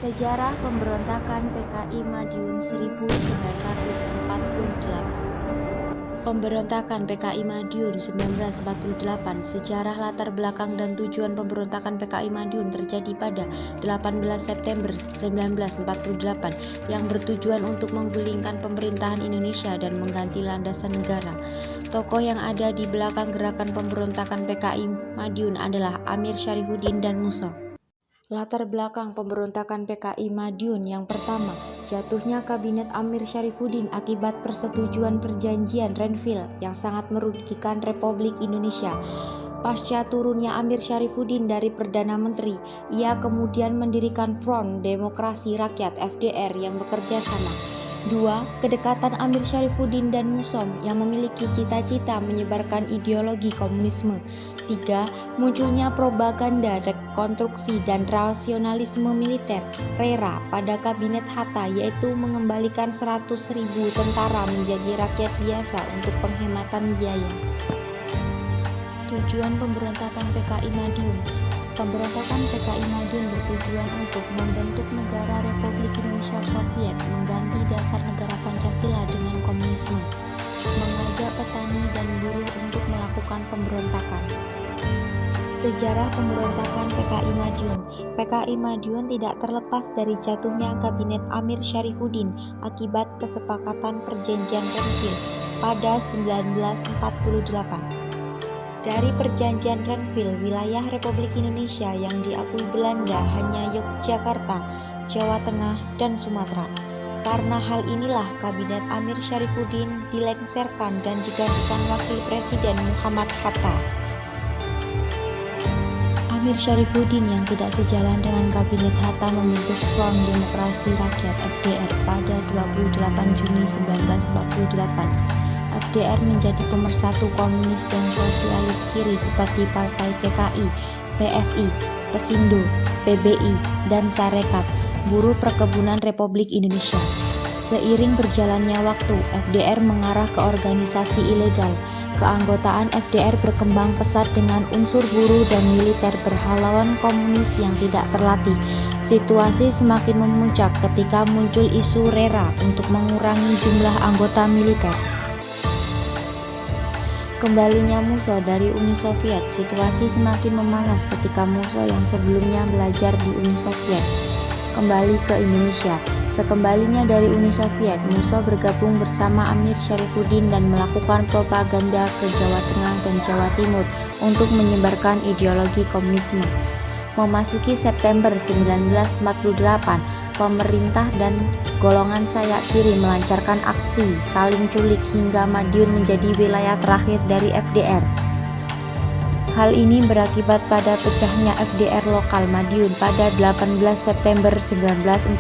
Sejarah Pemberontakan PKI Madiun 1948. Pemberontakan PKI Madiun 1948. Sejarah, latar belakang, dan tujuan pemberontakan PKI Madiun terjadi pada 18 September 1948 yang bertujuan untuk menggulingkan pemerintahan Indonesia dan mengganti landasan negara. Tokoh yang ada di belakang gerakan pemberontakan PKI Madiun adalah Amir Syarifuddin dan Musa. Latar belakang pemberontakan PKI Madiun: yang pertama, jatuhnya kabinet Amir Syarifuddin akibat persetujuan perjanjian Renville yang sangat merugikan Republik Indonesia. Pasca turunnya Amir Syarifuddin dari Perdana Menteri, ia kemudian mendirikan Front Demokrasi Rakyat (FDR) yang bekerja sama. 2. Kedekatan Amir Syarifuddin dan Musom yang memiliki cita-cita menyebarkan ideologi komunisme. 3. Munculnya propaganda rekonstruksi dan rasionalisme militer (RERA) pada kabinet Hatta, yaitu mengembalikan 100.000 tentara menjadi rakyat biasa untuk penghematan biaya. Tujuan pemberontakan PKI Madiun. Pemberontakan PKI Madiun bertujuan untuk membentuk negara Republik Indonesia Soviet, mengganti dasar negara Pancasila dengan komunisme, mengajak petani dan buruh untuk melakukan pemberontakan. Sejarah pemberontakan PKI Madiun. PKI Madiun tidak terlepas dari jatuhnya kabinet Amir Syarifuddin akibat kesepakatan perjanjian Renville pada 1948. Dari perjanjian Renville, wilayah Republik Indonesia yang diakui Belanda hanya Yogyakarta, Jawa Tengah, dan Sumatera. Karena hal inilah kabinet Amir Syarifuddin dilengsarkan dan digantikan Wakil Presiden Muhammad Hatta. Amir Syarifuddin yang tidak sejalan dengan kabinet Hatta membentuk Front Demokrasi Rakyat (FDR) pada 28 Juni 1948. FDR menjadi pemersatu komunis dan sosialis kiri seperti Partai PKI, PSI, Pesindo, PBI, dan Sarekat Buruh Perkebunan Republik Indonesia. Seiring berjalannya waktu, FDR mengarah ke organisasi ilegal. Keanggotaan FDR berkembang pesat dengan unsur buruh dan militer berhaluan komunis yang tidak terlatih. Situasi semakin memuncak ketika muncul isu RERA untuk mengurangi jumlah anggota militer. Kembalinya Musa dari Uni Soviet. Situasi semakin memanas ketika Musa yang sebelumnya belajar di Uni Soviet kembali ke Indonesia. Sekembalinya dari Uni Soviet, Musa bergabung bersama Amir Syarifuddin dan melakukan propaganda ke Jawa Tengah dan Jawa Timur untuk menyebarkan ideologi komunisme. Memasuki September 1948, pemerintah dan golongan sayap kiri melancarkan aksi saling culik hingga Madiun menjadi wilayah terakhir dari FDR. Hal ini berakibat pada pecahnya FDR lokal Madiun pada 18 September 1948.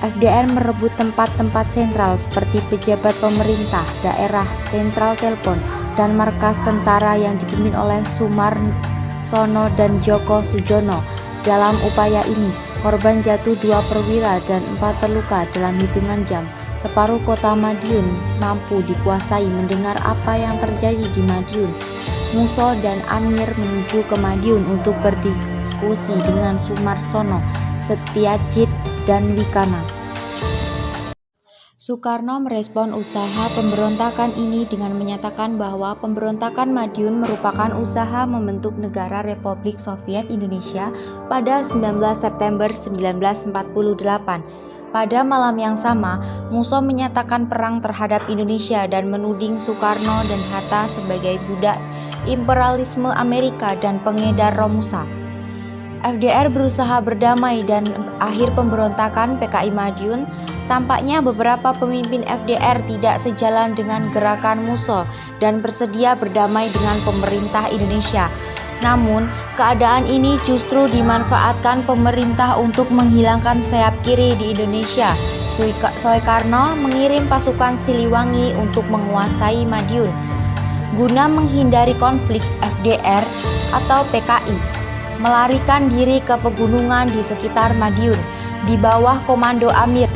FDR merebut tempat-tempat sentral seperti pejabat pemerintah, daerah, sentral telepon, dan markas tentara yang dipimpin oleh Sumarsono dan Djoko Sujono. Dalam upaya ini, korban jatuh 2 perwira dan 4 terluka dalam hitungan jam. Separuh kota Madiun mampu dikuasai. Mendengar apa yang terjadi di Madiun, Musa dan Amir menuju ke Madiun untuk berdiskusi dengan Sumarsono, Setyajid, dan Wikana. Soekarno merespon usaha pemberontakan ini dengan menyatakan bahwa pemberontakan Madiun merupakan usaha membentuk negara Republik Soviet Indonesia pada 19 September 1948. Pada malam yang sama, Musa menyatakan perang terhadap Indonesia dan menuding Soekarno dan Hatta sebagai budak imperialisme Amerika dan pengedar Romusa. FDR berusaha berdamai dan akhir pemberontakan PKI Madiun. Tampaknya beberapa pemimpin FDR tidak sejalan dengan gerakan Musa dan bersedia berdamai dengan pemerintah Indonesia. Namun, keadaan ini justru dimanfaatkan pemerintah untuk menghilangkan sayap kiri di Indonesia. Soekarno mengirim pasukan Siliwangi untuk menguasai Madiun. Guna menghindari konflik, FDR atau PKI melarikan diri ke pegunungan di sekitar Madiun di bawah komando Amir.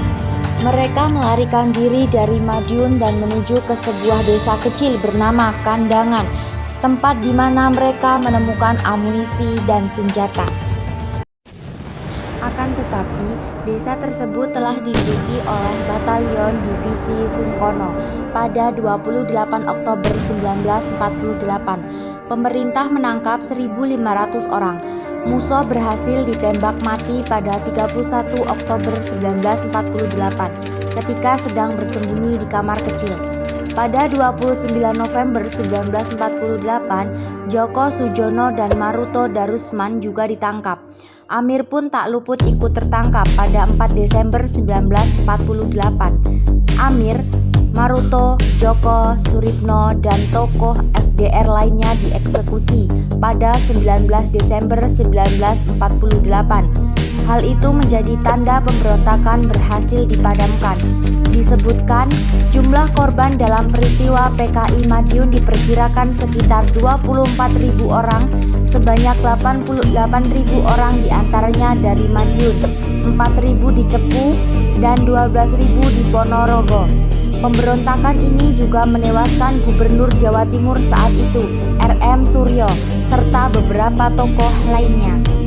Mereka melarikan diri dari Madiun dan menuju ke sebuah desa kecil bernama Kandangan, tempat di mana mereka menemukan amunisi dan senjata. Akan tetapi, desa tersebut telah diduduki oleh Batalion Divisi Sungkono pada 28 Oktober 1948. Pemerintah menangkap 1.500 orang. Musso berhasil ditembak mati pada 31 Oktober 1948 ketika sedang bersembunyi di kamar kecil. Pada 29 November 1948, Djoko Sujono dan Maruto Darusman juga ditangkap. Amir pun tak luput ikut tertangkap pada 4 Desember 1948. Amir, Maruto, Djoko, Suripno, dan tokoh FDR lainnya dieksekusi pada 19 Desember 1948. Hal itu menjadi tanda pemberontakan berhasil dipadamkan. Disebutkan, jumlah korban dalam peristiwa PKI Madiun diperkirakan sekitar 24.000 orang, sebanyak 88.000 orang diantaranya dari Madiun, 4.000 di Cepu, dan 12.000 di Ponorogo. Pemberontakan ini juga menewaskan Gubernur Jawa Timur saat itu, RM Suryo, serta beberapa tokoh lainnya.